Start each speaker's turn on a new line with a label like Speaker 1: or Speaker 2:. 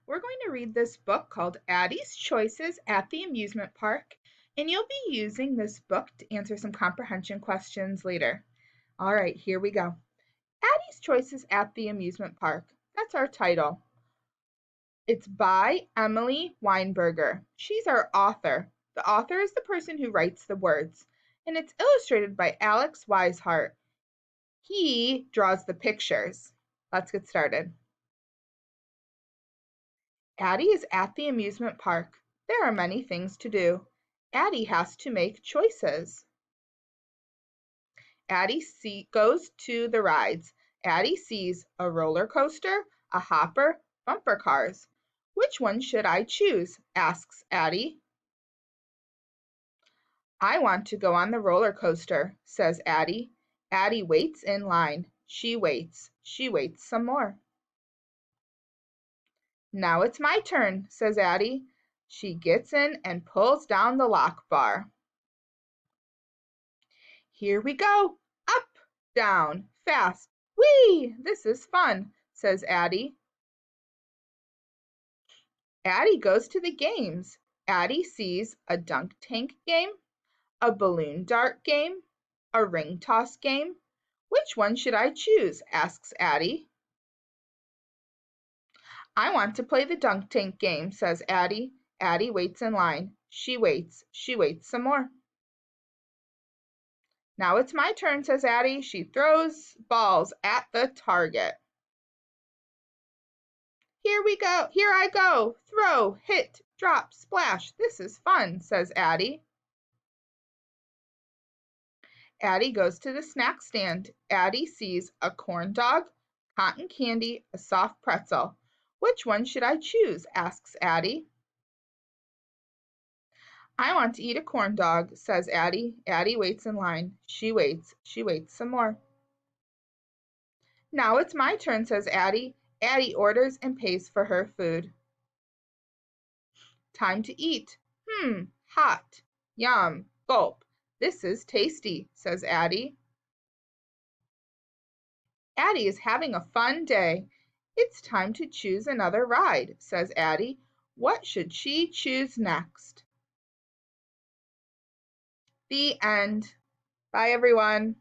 Speaker 1: We're going to read this book called Addie's Choices at the Amusement Park, and you'll be using this book to answer some comprehension questions later. All right, here we go. Addie's Choices at the Amusement Park. That's our title. It's by Emily Weinberger. She's our author. The author is the person who writes the words, and it's illustrated by Alex Weishart. He draws the pictures. Let's get started. Addie is at the amusement park. There are many things to do. Addie has to make choices. Addie goes to the rides. Addie sees a roller coaster, a hopper, bumper cars. Which one should I choose? Asks Addie. I want to go on the roller coaster, says Addie. Addie waits in line. She waits. She waits some more. Now it's my turn, says Addie. She gets in and pulls down the lock bar. Here we go. Up, down, fast. Whee! This is fun, says Addie. Addie goes to the games. Addie sees a dunk tank game, a balloon dart game, a ring toss game. Which one should I choose? Asks Addie. I want to play the dunk tank game, says Addie. Addie waits in line. She waits. She waits some more. Now it's my turn, says Addie. She throws balls at the target. Here we go. Here I go. Throw, hit, drop, splash. This is fun, says Addie. Addie goes to the snack stand. Addie sees a corn dog, cotton candy, a soft pretzel. Which one should I choose? Asks Addie. I want to eat a corn dog, says Addie. Addie waits in line. She waits. She waits some more. Now it's my turn, says Addie. Addie orders and pays for her food. Time to eat. Hot. Yum. Gulp. This is tasty, says Addie. Addie is having a fun day. It's time to choose another ride, says Addie. What should she choose next? The end. Bye, everyone.